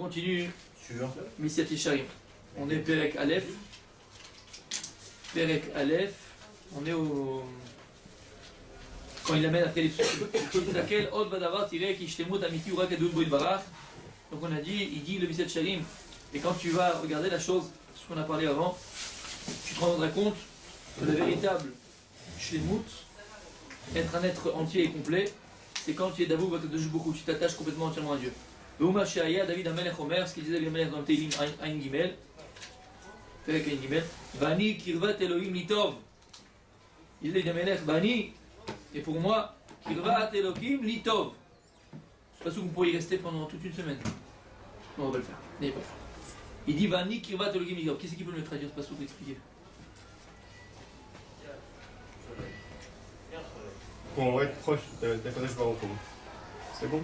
continue. Sur Misiat Yesharim. On est Perek Aleph. Perek Aleph. On est au. Quand il amène après les psukim. Laquelle Od Badavar tiré qui shtemut amiti urak adul boil barach. Donc on a dit, il dit le Misiat Yesharim. Et quand tu vas regarder la chose, ce qu'on a parlé avant, tu te rendras compte que le véritable shlemut, être un être entier et complet, c'est quand tu es d'avou de beaucoup, tu t'attaches complètement entièrement à Dieu. Veuma Shaya, David Amelech Omer, ce qu'il disait David Amelech dans le Teilim Ain Gimel, Perek Ain Gimel, Vani Kirvat Elohim Litov. Il disait David Amelech, Vani, et pour moi, Kirvat Elohim Litov. Je ne sais pas si vous pourriez rester pendant toute une semaine. Non, on va le faire. N'ayez pas. Il dit Vani Kirvat Elohim Litov. Qui c'est qui peut me le traduire? C'est pas ce que vous expliquer. pour être proche d'Akadosh Baruch Hu. C'est bon?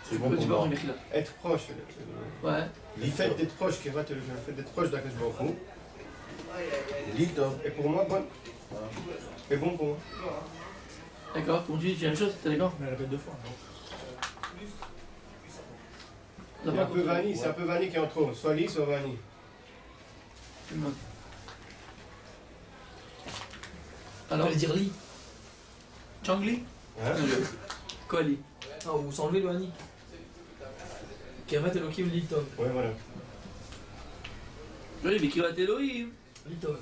C'est bon pour moi. Être proche. Ouais. Le fait d'être proche, le fait d'être proche d'Akadosh Baruch Hu. Et pour moi, bon. C'est bon pour moi. D'accord, continue, tu dis la même chose, t'es d'accord? Mais elle répète deux fois. C'est un peu vanille, c'est un peu vanille qui est en trop. Soit lisse, soit vanille. Alors, dire lit. Changli? Hein? Quoi lit? Ah, ou s'enlever le Hani. Kevat Elohim Litov. Ouais, voilà. J'aurais dit Bikivat Elohim. Litov.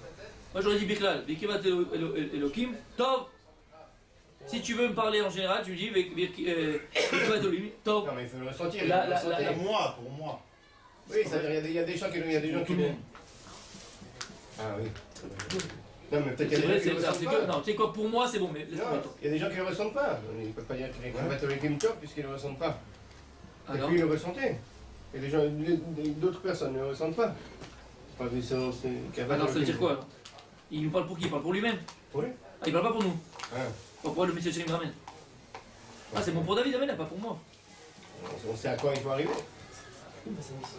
Moi j'aurais dit Biklal, Bikivat Elohim. Tov. Si tu veux me parler en général, tu me dis Bikivat Elohim. Tov. Non, mais il faut le ressentir. Pour moi. Oui, c'est-à-dire, il y a des gens qui l'ont. Ah oui. Non, mais peut-être qu'il y a des gens qui le ressentent pas. Non, tu sais quoi, pour moi c'est bon, mais laisse-moi Non, attendre. il y a des gens qui ne le ressentent pas. Ils ne peuvent pas dire qu'ils ne top puisqu'ils ne le ressentent pas. Et Alors puis ils le ressentaient. Et les gens, d'autres personnes ne le ressentent pas. Pas des séances. Attends, ça veut dire quoi alors? Il nous parle pour qui? Il parle pour lui-même? Oui. Ah, il parle pas pour nous? Ah. Pourquoi le monsieur Chérim ramène? Ah, c'est bon pour David Amelech, pas pour moi. On sait à quoi il faut arriver.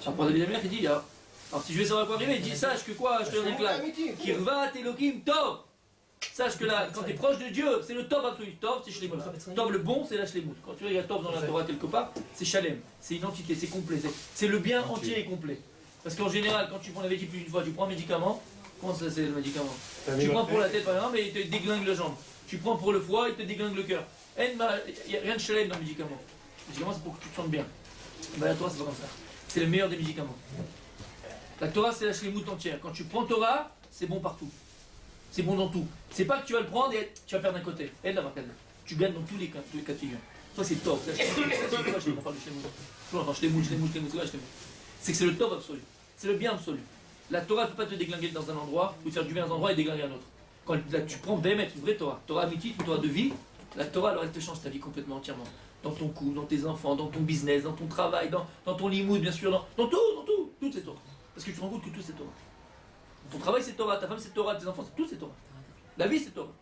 Ah, pour David Amelech, il dit alors si je veux savoir à quoi arriver, il dit sache que quoi, je te donne claque. Kirvat Elohim Tov. Sache que là, quand tu es proche de Dieu, c'est le Tov absolu. Tov, c'est Shlemut. Tov, le bon, c'est la Shlemut. Quand tu regardes Tov dans la Torah quelque part, c'est Shalem. C'est une entité, c'est complet. C'est le bien entier et complet. Parce qu'en général, quand tu prends, on avait dit plus d'une fois, tu prends un médicament. Comment ça c'est le médicament? Tu prends pour la tête par exemple et il te déglingue la jambe. Tu prends pour le foie, il te déglingue le cœur. Il n'y a rien de Shalem dans le médicament. Le médicament, c'est pour que tu te sentes bien. Ben, la Torah, c'est pas comme ça. C'est le meilleur des médicaments. La Torah, c'est la Shlemut entière. Quand tu prends Torah, c'est bon partout. C'est bon dans tout. C'est pas que tu vas le prendre et tu vas perdre d'un côté. Et là, tu gagnes dans tous les cas de figure. Toi, c'est top. On parle de Shlemut. C'est que c'est le top absolu. C'est le bien absolu. La Torah ne peut pas te déglinguer dans un endroit ou faire du bien dans un endroit et déglinguer un autre. Quand là, tu prends Béhémet, une vraie Torah, Torah mythique, une Torah de vie, la Torah, alors elle te change ta vie complètement, entièrement. Dans ton couple, dans tes enfants, dans ton business, dans ton travail, dans ton limoud, bien sûr, dans tout, toutes ces Torah. Parce que tu te rends compte que tout c'est Torah. Ton travail c'est Torah, ta femme c'est Torah, tes enfants c'est tout c'est Torah. La vie c'est Torah.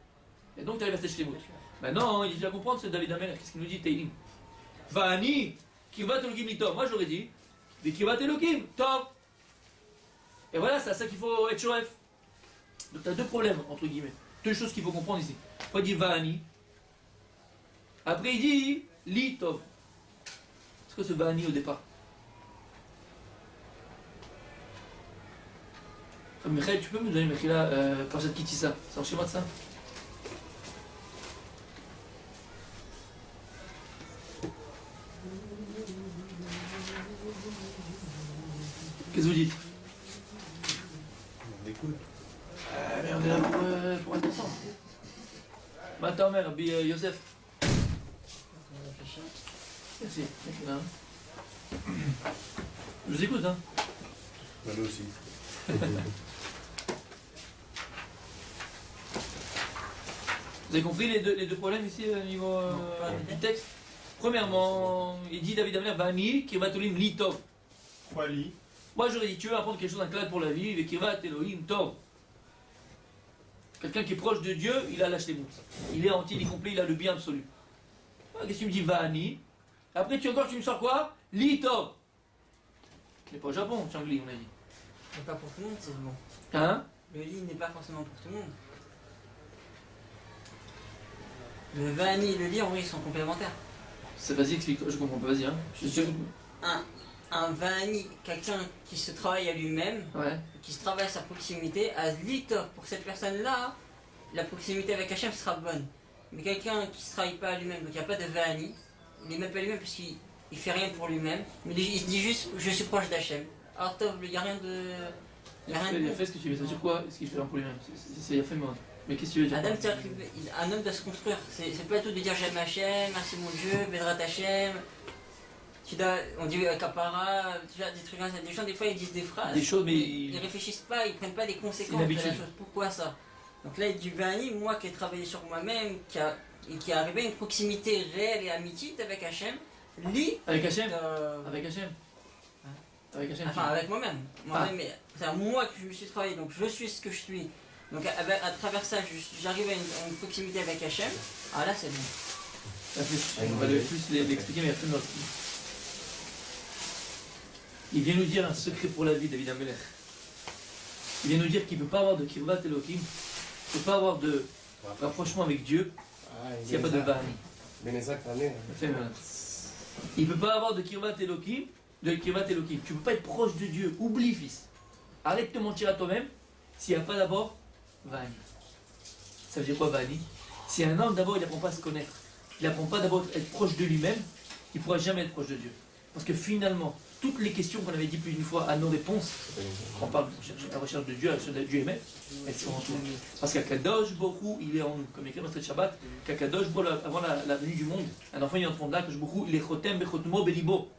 Et donc tu arrives à s'acheter les mots. Maintenant, il faut comprendre ce David Amelech, qu'est-ce qu'il nous dit Teilim? Vani, Kirvat Elohim Litov. Moi j'aurais dit, Kirvat Elohim, Tov. Et voilà, c'est à ça qu'il faut être choref. Donc tu as deux problèmes, entre guillemets. Deux choses qu'il faut comprendre ici. Il dit Vani. Après il dit Litov. C'est quoi ce Vani au départ? Michael, tu peux me donner Mechila Parashat Kitissa? C'est en schéma de ça? Qu'est-ce que vous dites? On écoute. Mais on est là pour être ensemble. Maintenant, mère, Rabbi Yosef. Merci. Je vous écoute, hein? Nous aussi. Vous avez compris les deux problèmes ici au niveau du texte? Premièrement, il dit David Amelech Vani Kirvat Elohim Litov. Quoi lit? Moi j'aurais dit tu veux apprendre quelque chose d'inclade pour la vie, et Kirvat Elohim Tov. Quelqu'un qui est proche de Dieu, il a la Shlemut. Il est entier, il est complet, il a le bien absolu. Qu'est-ce que tu me dis Vani? Après tu me sors quoi? Litov. Mais pas au Japon, Changli on a dit. Mais pas pour tout le monde, c'est bon. Hein? Le lit n'est pas forcément pour tout le monde. Le vanille et le lit, en vrai, ils sont complémentaires. C'est vas-y, explique, je comprends pas, vas-y. Hein. un Vani, quelqu'un qui se travaille à lui-même, Ouais. qui se travaille à sa proximité, à Zlitov, pour cette personne-là, la proximité avec Hachem sera bonne. Mais quelqu'un qui ne se travaille pas à lui-même, donc il n'y a pas de Vani, il n'est même pas lui-même puisqu'il ne fait rien pour lui-même, mais il se dit juste je suis proche d'Hachem. Alors Tov, il n'y a rien de. Il a fait ce que tu veux. Ça veut dire quoi? Est-ce qu'il fait un pour lui-même? Il a fait moi. Mais qu'est-ce que tu veux dire? Adam, un homme doit se construire. C'est pas tout de dire j'aime Hachem, merci mon Dieu, Bedrat Hachem. On dit Kapara, des trucs comme ça. Des gens, des fois, ils disent des phrases. Des choses, mais ils réfléchissent pas, ils prennent pas les conséquences de la chose. Pourquoi ça? Donc là, il dit Bani, moi qui ai travaillé sur moi-même, qui est arrivé à une proximité réelle et amitié avec Hachem, lui. Avec Hachem Avec Hachem Avec Hachem. Enfin, avec moi-même. C'est à moi que je me suis travaillé, donc je suis ce que je suis. Donc à travers ça, j'arrive à une proximité avec Hachem. Ah là, c'est bon. On va plus l'expliquer, mais il y a plus de notes. Il vient nous dire un secret pour la vie, David Amelech. Il vient nous dire qu'il ne peut pas avoir de Kirvat Elohim, il ne peut pas avoir de rapprochement avec Dieu s'il n'y a pas de Bani. Il ne peut pas avoir de Kirvat Elohim, Tu ne peux pas être proche de Dieu. Oublie, fils. Arrête de te mentir à toi-même s'il n'y a pas d'abord Bani. Ça veut dire quoi, Bani? Si un homme, d'abord, il n'apprend pas à se connaître, il n'apprend pas d'abord à être proche de lui-même, il ne pourra jamais être proche de Dieu. Parce que finalement, toutes les questions qu'on avait dit plus d'une fois à nos réponses, on parle de la recherche de Dieu, la recherche de Dieu aimé, elles sont en tout. Parce qu'Akadosh Borou, il est en nous. Comme écrit dans cette Shabbat, qu'Akadosh Borou, avant la venue du monde, un enfant il entre là, que Borou, il est Chotem Bechotmo Belibo.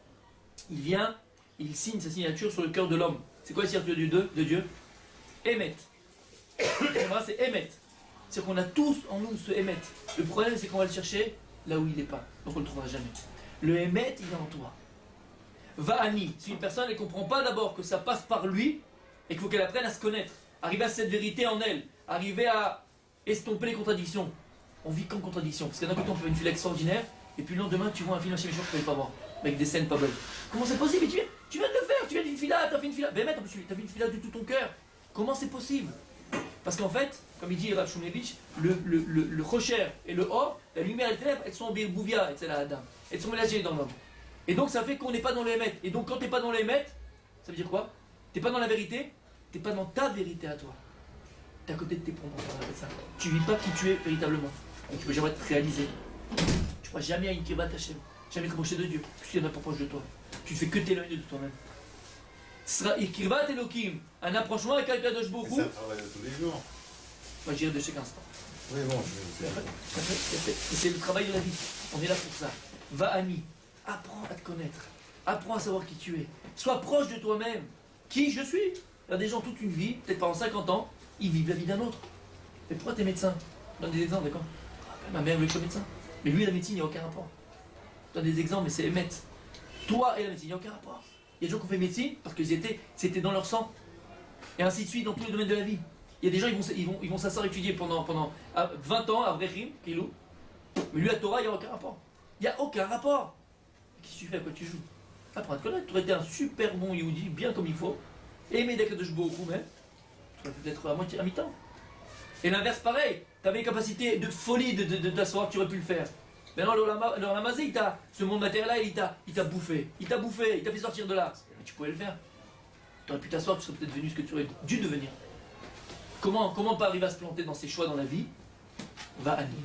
Il vient, il signe sa signature sur le cœur de l'homme. C'est quoi la signature de Dieu? Emet. C'est Emet. C'est qu'on a tous en nous ce Emet. Le problème, c'est qu'on va le chercher là où il n'est pas. Donc on ne le trouvera jamais. Le Emet, il est en toi. Va'ani, si une personne ne comprend pas d'abord que ça passe par lui et qu'il faut qu'elle apprenne à se connaître, arriver à cette vérité en elle, arriver à estomper les contradictions. On vit qu'en contradiction. Parce qu'à d'un côté, on fait une file extraordinaire et puis le lendemain, tu vois un film assez méchant que tu ne pouvais pas voir, avec des scènes pas belles. Comment c'est possible? Tu viens de le faire, tu viens d'une fila, tu as fait une fila. Ben, en plus, tu as fait une fila de tout ton cœur. Comment c'est possible? Parce qu'en fait, comme il dit Rav Shumlevitch, le rocher et le or, la lumière et les ténèbres, elles sont en Birbouvia, etc. Elles sont mélangées dans l'homme. Et donc ça fait qu'on n'est pas dans le Hémet. Et donc quand tu n'es pas dans le Hémet, ça veut dire quoi? Tu n'es pas dans la vérité, tu n'es pas dans ta vérité à toi. Tu es à côté de tes pompes, on appelle ça. Tu ne vis pas qui tu es véritablement. Et tu ne peux jamais te réaliser. Tu ne pourras jamais à une Kirvat Hashem, jamais te rapprocher de Dieu, parce qu'il y en a pas proche de toi. Tu ne fais que t'éloigner de toi-même. Ce sera Kirvat Elohim, un approchement avec Akadosh Baruch Hu. C'est un travail de tous les jours. Moi j'irai de chaque instant. Oui, bon, C'est le travail de la vie. On est là pour ça. Va'ani. Apprends à te connaître. Apprends à savoir qui tu es. Sois proche de toi-même. Qui je suis? Il y a des gens toute une vie, peut-être pendant 50 ans, ils vivent la vie d'un autre. Mais pourquoi t'es médecin? Je donne des exemples, d'accord? Ma mère voulait que je sois médecin. Mais lui et la médecine, il n'y a aucun rapport. Je donne des exemples, mais c'est émettre. Toi et la médecine, il n'y a aucun rapport. Il y a des gens qui ont fait médecine parce que c'était dans leur sang. Et ainsi de suite dans tous les domaines de la vie. Il y a des gens, ils vont s'asseoir étudier pendant 20 ans à Vrechim, Kilou. Mais lui, à Torah, il n'y a aucun rapport. Il n'y a aucun rapport. Qu'est-ce que tu fais? À quoi tu joues? Apprends à te connaître. Tu aurais été un super bon Yehudi, bien comme il faut. Aimer d'Akadosh Baruch Hu même. Tu aurais pu être à moitié, à mi-temps. Et l'inverse, pareil. Tu avais les capacités de folie de t'asseoir, tu aurais pu le faire. Mais non, le Ramazé, ce monde matériel-là, il t'a bouffé. Il t'a fait sortir de là. Mais tu pouvais le faire. Tu aurais pu t'asseoir, tu serais peut-être devenu ce que tu aurais dû devenir. Comment pas arriver à se planter dans ses choix dans la vie? Va'ani.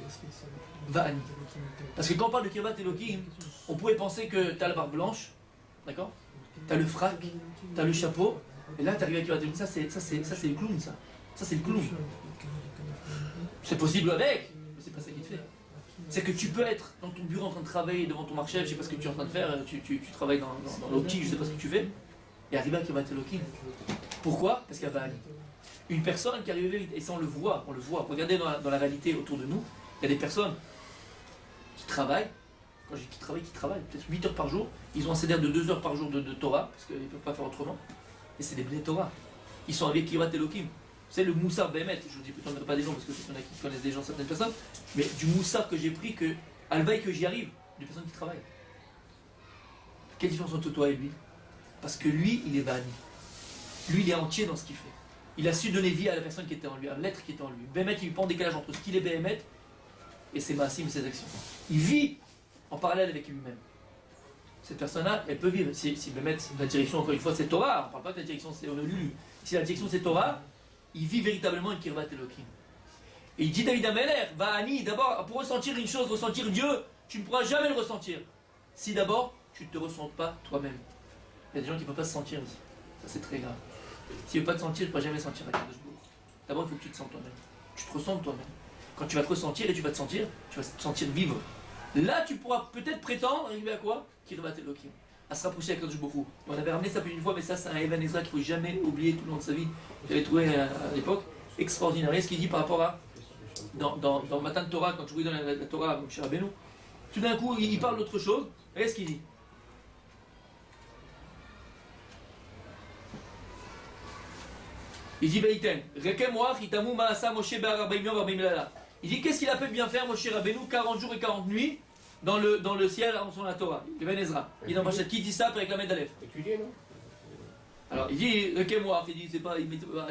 Parce que quand on parle de Kirvat Elohim, on pourrait penser que tu as la barbe blanche, d'accord? Tu as le frac, tu as le chapeau, et là tu arrives à Kirvat Elohim. Ça c'est le clown, ça. Ça c'est le clown. C'est possible avec, mais c'est pas ça qui te fait. C'est que tu peux être dans ton bureau en train de travailler devant ton marché, je sais pas ce que tu es en train de faire, tu travailles dans l'optique, je sais pas ce que tu fais, et arriver à Kirvat Elohim. Pourquoi? Parce qu'il y a Va'ani. Une personne qui arrive à vérité, et ça on le voit, regardez dans la réalité autour de nous, il y a des personnes qui travaillent, quand je dis qui travaillent, peut-être 8 heures par jour, ils ont un CDR de 2 heures par jour de Torah, parce qu'ils ne peuvent pas faire autrement, et c'est des Bnei Torah. Ils sont avec Kirvat Elohim. C'est le Moussar Bémet, je vous dis peut-être pas des noms, parce que il y en a qui connaissent des gens, certaines personnes, mais du Moussar que j'ai pris, que Alvaï que j'y arrive, des personnes qui travaillent. Quelle différence entre toi et lui? Parce que lui, il est Va'ani. Lui, il est entier dans ce qu'il fait. Il a su donner vie à la personne qui était en lui, à l'être qui était en lui. Bémet, il prend en décalage entre ce qu'il est Bémet et ses massim et ses actions. Il vit en parallèle avec lui-même. cette personne-là, elle peut vivre. Si veut mettre la direction, encore une fois, c'est Torah, on ne parle pas que la direction, c'est on a lu. Si la direction c'est Torah, il vit véritablement une Kirvat Elohim. Et il dit David Ameler, va Annie, d'abord, pour ressentir une chose, ressentir Dieu, tu ne pourras jamais le ressentir. Si d'abord, tu ne te ressens pas toi-même. Il y a des gens qui ne peuvent pas se sentir aussi. Ça, c'est très grave. S'il ne veut pas te sentir, tu ne pourras jamais sentir la Kadosh Baruch. D'abord, il faut que tu te sentes toi-même. Tu te ressens toi-même. Quand tu vas te ressentir et tu vas te sentir vivre. Là, tu pourras peut-être prétendre, arriver à quoi? Kirvat Elohim. À se rapprocher avec Kadosh Baruch. On avait ramené ça plus d'une fois, mais ça, c'est un Evan Ezra qu'il ne faut jamais oublier tout le long de sa vie. J'avais trouvé à l'époque extraordinaire. Et ce qu'il dit par rapport à. Dans Matan Torah, quand je vous dis dans la Torah, mon cher Rabbeinu, tout d'un coup, il parle d'autre chose. Regardez ce qu'il dit. Il dit Veiten, Rekem Moach, Itamu Maasa Moshe Be'ar 40 yom ו40 לילה. Il dit qu'est-ce qu'il a pu bien faire Moshe Rabbeinu 40 jours et 40 nuits dans le ciel en son la Torah. Ibn Ezra. Il dans Pachat qui dit ça avec la Med Aleph. Étudier, non? Alors il dit Rekem Moach, il dit c'est pas,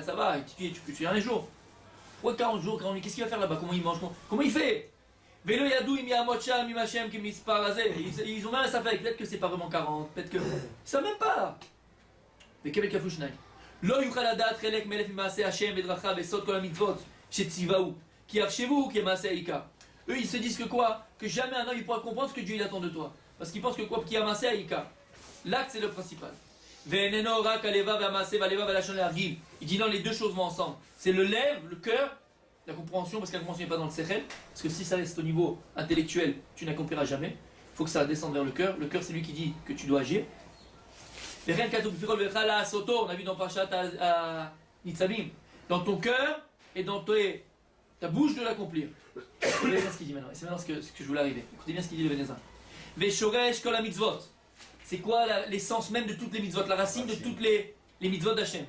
ça va, tu peux tuer un les jours. Pourquoi 40 jours, 40 nuits, qu'est-ce qu'il va faire là-bas? Comment il mange? Comment il fait? Velo Yadou im Yamot Sham im Hashem ki mispar hazeh. Ils ont même ça fait, peut-être que c'est pas vraiment 40, peut-être que. Ils savent même pas. Mais Kebel Kafushnai. לא יוכל לדעת חלק מאלף ממעשה השם ודרכיו וסוד כל המצוות שציווהו כי יחשבו כמעשה העיקר. Eux ils se disent que quoi? Que jamais un homme il pourra comprendre ce que Dieu il attend de toi. Parce qu'ils pensent que quoi? Qu'il y a מעשה העיקר. L'acte c'est le principal. ואיננו רק הלבב והמעשה והלבב והלשון להרגיל. Il dit non, les deux choses vont ensemble. C'est le lèvre, le cœur, la compréhension, parce que la compréhension n'est pas dans le sechel. Parce que si ça reste au niveau intellectuel, tu n'accompliras jamais. Il faut que ça descende vers le cœur. Le cœur c'est lui qui dit que tu dois agir. On a vu dans Parashat Nitzavim, dans ton cœur et dans ta bouche de l'accomplir. Écoutez bien ce qu'il dit maintenant, et c'est maintenant ce que je voulais arriver. Écoutez bien ce qu'il dit le Benezra. Veshoresh kol mitzvot. C'est quoi l'essence même de toutes les mitzvot, la racine de toutes les mitzvot d'Hachem?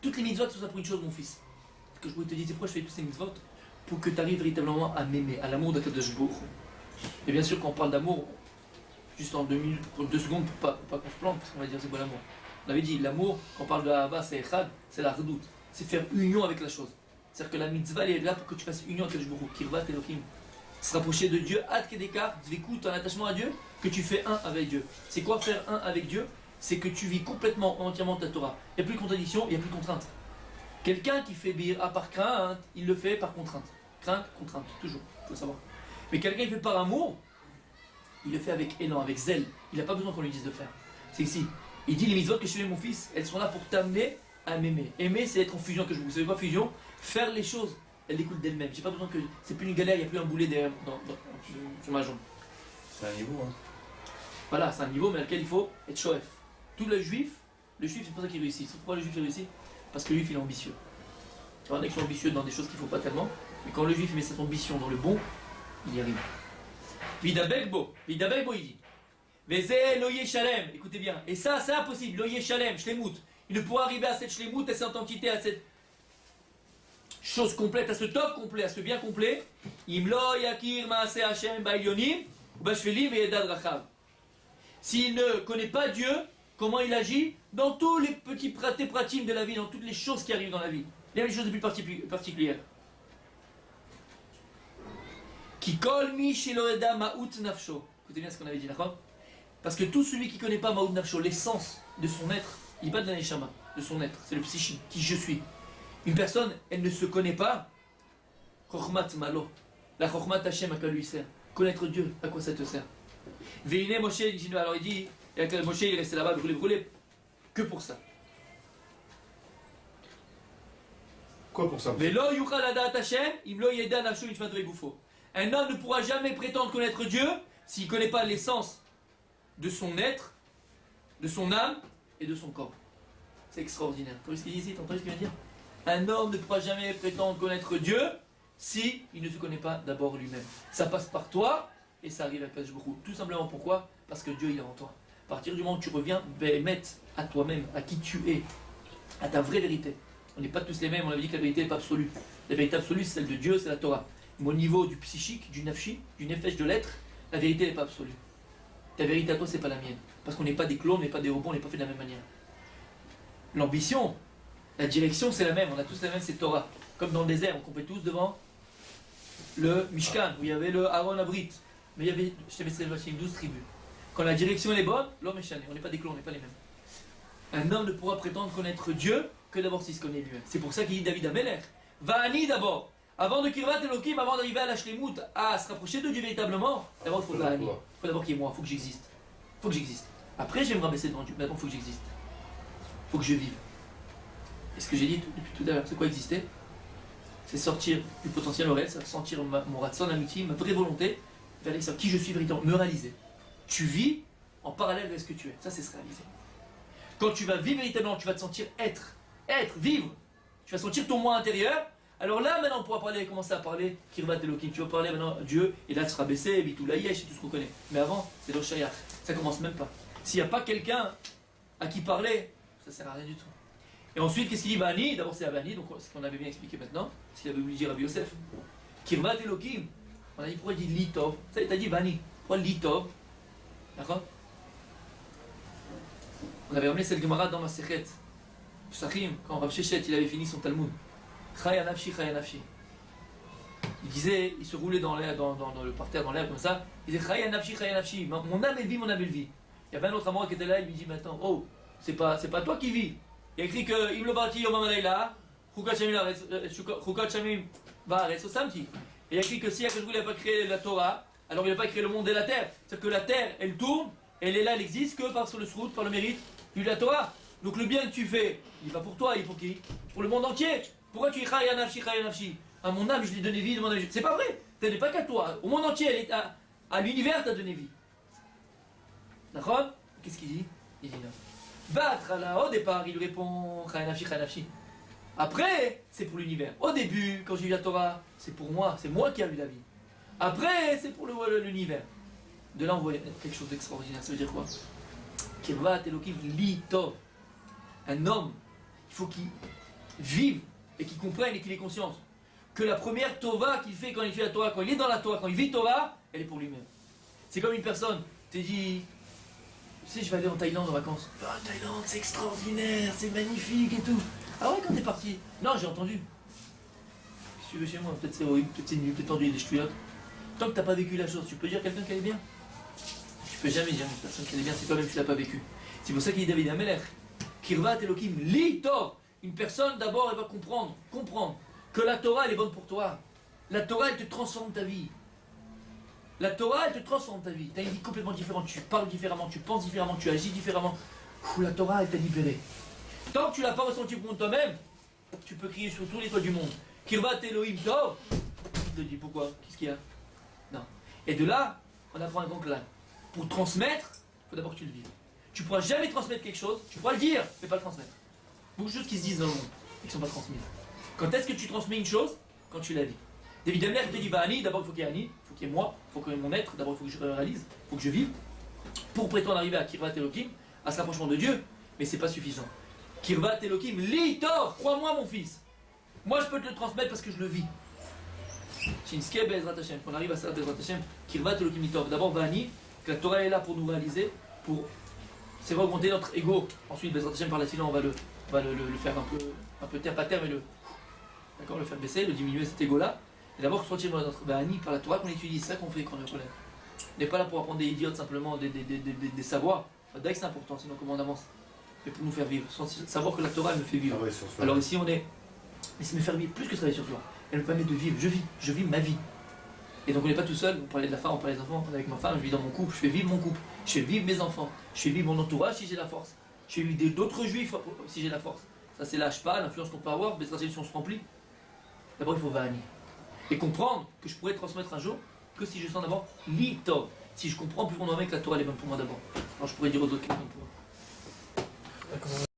Toutes les mitzvot sont ça pour une chose, mon fils. Ce que je voulais te dire, c'est pourquoi je fais toutes ces mitzvot? Pour que tu arrives véritablement à m'aimer, à l'amour de Kadosh Baruch. Et bien sûr, quand on parle d'amour, juste en 2 minutes, pour 2 secondes, pour pas qu'on se plante, parce qu'on va dire c'est quoi l'amour. On avait dit, l'amour, quand on parle de Ahava, c'est Echad, c'est la redoute, c'est faire union avec la chose. C'est-à-dire que la mitzvah, elle est là pour que tu fasses union avec le Kirvat Elohim. Se rapprocher de Dieu, Ad Kedekar, Dvekut, ton attachement à Dieu, que tu fais un avec Dieu. C'est quoi faire un avec Dieu? C'est que tu vis complètement, entièrement ta Torah. Il n'y a plus de contradiction, il n'y a plus de contrainte. Quelqu'un qui fait à par crainte, il le fait par contrainte. Crainte, contrainte, toujours, il faut le savoir. Mais quelqu'un qui fait par amour, il le fait avec élan, avec zèle. Il n'a pas besoin qu'on lui dise de faire. C'est ici. Il dit les mitzvot que je fais mon fils, elles sont là pour t'amener à m'aimer. Aimer, c'est être en fusion, que je vous savez pas fusion. Faire les choses, elles découlent d'elles-mêmes. J'ai pas besoin que. C'est plus une galère, il n'y a plus un boulet derrière sur ma jambe. C'est un niveau, hein. Voilà, c'est un niveau mais lequel il faut être shoef. Tout le juif, c'est pour ça qu'il réussit. C'est pourquoi le juif il réussit? Parce que le juif il est ambitieux. Il y en a qui sont ambitieux dans des choses qu'il ne faut pas tellement, mais quand le juif met cette ambition dans le bon, il y arrive. Vidabekbo, il dit Vezé loye shalem, écoutez bien, et ça c'est impossible, loye shalem, shlemut. Il ne pourra arriver à cette shlemut, à cette entité, à cette chose complète, à ce top complet, à ce bien complet. Imlo yakir maase Hashem ba'ilyonim, bashvelim et edad rachav. S'il ne connaît pas Dieu, comment il agit dans tous les petits pratiques de la vie, dans toutes les choses qui arrivent dans la vie, les choses les plus particulières. Qui kol mi shiloeda ma'ut nafsho. Écoutez bien ce qu'on avait dit, d'accord? Parce que tout celui qui ne connaît pas ma'ut nafsho, l'essence de son être, il n'est pas de la neshama, de son être, c'est le psychique, qui je suis. Une personne, elle ne se connaît pas. Chokhmat malo. La chokhmat Hashem, à quoi lui sert? Connaître Dieu, à quoi ça te sert? Veine Moshe, alors il dit, Moshe il est resté là-bas, brûlé, que pour ça. Quoi pour ça? Velo yuchal adat Hashem, imlo yeda nafsho yitmadre gufo. Un homme ne pourra jamais prétendre connaître Dieu s'il ne connaît pas l'essence de son être, de son âme et de son corps. C'est extraordinaire. T'entends ce qu'il dit ici? T'entends ce qu'il vient dire? Un homme ne pourra jamais prétendre connaître Dieu s'il ne se connaît pas d'abord lui-même. Ça passe par toi et ça arrive à Kadosh Baruch Hu. Tout simplement pourquoi? Parce que Dieu il est en toi. À partir du moment où tu reviens mettre à toi-même, à qui tu es, à ta vraie vérité. On n'est pas tous les mêmes, on avait dit que la vérité n'est pas absolue. La vérité absolue c'est celle de Dieu, c'est la Torah. Mais au niveau du psychique, du nafshi, du nefesh de l'être, la vérité n'est pas absolue. Ta vérité à toi, c'est pas la mienne. Parce qu'on n'est pas des clones, on n'est pas des robots, on n'est pas fait de la même manière. L'ambition, la direction, c'est la même. On a tous la même, c'est Torah. Comme dans le désert, on comptait tous devant le Mishkan, où il y avait le Aaron Abrit. Mais il y avait, je t'avais 12 tribus. Quand la direction elle est bonne, l'homme est chané. On n'est pas des clones, on n'est pas les mêmes. Un homme ne pourra prétendre connaître Dieu que d'abord s'il se connaît lui-même. C'est pour ça qu'il dit David Amelech. Va'ani d'abord. Avant de Kirvat Elohim, avant d'arriver à la Shlemut, à se rapprocher de Dieu véritablement, d'abord il faut Va'ani. Il faut d'abord qu'il y ait moi, il faut que j'existe. Il faut que j'existe. Après je vais me rabaisser devant Dieu, mais d'abord il faut que j'existe. Il faut que je vive. Et ce que j'ai dit depuis tout à l'heure, c'est quoi exister? C'est sortir du potentiel réel, c'est sentir mon ratson amitié, ma vraie volonté, vers qui je suis véritablement, me réaliser. Tu vis en parallèle de ce que tu es. Ça, c'est se réaliser. Quand tu vas vivre véritablement, tu vas te sentir être, vivre. Tu vas sentir ton moi intérieur. Alors là, maintenant, on pourra commencer à parler Kirvat Elohim. Tu vas parler maintenant à Dieu, et là, tu seras baissé, Bitul Hayesh, et tout ce qu'on connaît. Mais avant, c'est le Shayach. Ça commence même pas. S'il n'y a pas quelqu'un à qui parler, ça sert à rien du tout. Et ensuite, qu'est-ce qu'il dit Vani? D'abord, c'est Avani, donc ce qu'on avait bien expliqué maintenant, ce qu'il avait voulu dire à Yosef. Kirvat Elohim. On a dit pourquoi il dit Litov. Ça, il t'a dit Vani. Pourquoi Litov? D'accord? On avait ramené cette Gemara dans ma Sechet. Psachim, quand Rav Shechet il avait fini son Talmud. Chaya nafshi, chaya nafshi. Il disait, il se roulait dans l'air, dans le parterre, dans l'air comme ça. Il disait Chaya nafshi, chaya nafshi. Mon âme est vie, mon âme est vie. Il y avait un autre amoureux qui était là, il lui dit maintenant, oh, c'est pas toi qui vis. Il a écrit que Imlobati Yom Amalayla, Chukat Shamim Vaaretz Osamti. Il a écrit que si Akadosh n'a pas créé la Torah, alors il n'a pas créé le monde et la terre. C'est-à-dire que la terre, elle tourne, elle est là, elle existe que par le srout, par le mérite de la Torah. Donc le bien que tu fais, il n'est pas pour toi, il est pour qui? Pour le monde entier. Pourquoi tu dis Chaya Nafshi, Chaya Nafshi? À mon âme, je lui ai donné vie, de mon âme. C'est pas vrai. Ce n'est pas qu'à toi. Au monde entier, à l'univers, tu as donné vie. D'accord? Qu'est-ce qu'il dit? Il dit non. Battre là, au départ, il lui répond Chaya Nafshi, Chaya Nafshi. Après, c'est pour l'univers. Au début, quand j'ai eu la Torah, c'est pour moi, c'est moi qui ai eu la vie. Après, c'est pour l'univers. De là, on voit quelque chose d'extraordinaire. Ça veut dire quoi? Kirvat Elohim Litov. Un homme, il faut qu'il vive et qu'il comprenne et qu'il ait conscience que la première Tova qu'il fait quand il fait la Torah, quand il est dans la Torah, quand il vit Torah, elle est pour lui-même. C'est comme une personne, tu te dis, tu sais, je vais aller en Thaïlande en vacances. Ah, Thaïlande, c'est extraordinaire, c'est magnifique et tout. Ah ouais, quand t'es parti? Non, j'ai entendu. Si tu veux chez moi, peut-être c'est horrible, peut-être c'est nul, peut-être enduit des ch'touillottes. Tant que t'as pas vécu la chose, tu peux dire à quelqu'un qu'elle est bien? Tu peux jamais dire à une personne qu'elle est bien, c'est toi-même que tu l'as pas vécu. C'est pour ça qu'il dit David Amelech. Kirvat Elohim Litov. Une personne d'abord elle va comprendre que la Torah elle est bonne pour toi. La Torah elle te transforme ta vie. La Torah elle te transforme ta vie. Tu as une vie complètement différente, tu parles différemment, tu penses différemment, tu agis différemment. La Torah elle t'a libéré. Tant que tu l'as pas ressenti pour toi-même, tu peux crier sur tous les toits du monde. Kirvat Elohim Tov. Il te dit pourquoi? Qu'est-ce qu'il y a? Non. Et de là, on apprend un grand clan. Pour transmettre, il faut d'abord que tu le vives. Tu ne pourras jamais transmettre quelque chose, tu pourras le dire, mais pas le transmettre. Beaucoup de choses qui se disent dans le monde et qui ne sont pas transmises. Quand est-ce que tu transmets une chose? Quand tu la vis. David Amelech te dit Va'ani, d'abord il faut qu'il y ait Ani, il faut qu'il y ait moi, il faut qu'il y ait mon être, d'abord il faut que je le réalise, il faut que je vive, pour prétendre arriver à Kirvat Elohim, à ce rapprochement de Dieu, mais c'est pas suffisant. Kirvat Elohim, Litov, crois-moi mon fils. Moi je peux te le transmettre parce que je le vis. Shinske Bezrat Hashem, qu'on arrive à ça Bezrat Hashem, Kirvat Elohim Litov. D'abord Va'ani, que la Torah est là pour nous réaliser, pour c'est vrai augmenter notre ego. Ensuite, Bezrat Hashem, par la suite, on va le faire un peu terre par terre, mais le faire baisser, le diminuer cet ego-là. Et d'abord, sortir notre Ba'ani par la Torah qu'on étudie, c'est ça qu'on fait quand on est collègue. On n'est pas là pour apprendre des idiotes simplement, des savoirs. D'ailleurs, c'est important, sinon comment on avance? Mais pour nous faire vivre, savoir que la Torah elle me fait vivre. Ah ouais, alors ici, on est. Mais c'est me faire vivre plus que travailler sur soi. Elle me permet de vivre, je vis ma vie. Et donc on n'est pas tout seul, on parlait de la femme, on parlait des enfants, on est avec ma femme, je vis dans mon couple, je fais vivre mon couple, je fais vivre mes enfants, je fais vivre mon entourage si j'ai la force, je fais vivre d'autres juifs si j'ai la force. Ça c'est l'âge pas, l'influence qu'on peut avoir, mais si on se remplit. D'abord il faut Va'ani. Et comprendre que je pourrais transmettre un jour que si je sens d'abord Litov. Si je comprends plus profondément que la Torah elle est bonne pour moi d'abord. Alors je pourrais dire aux autres qu'elle est bonne pour moi.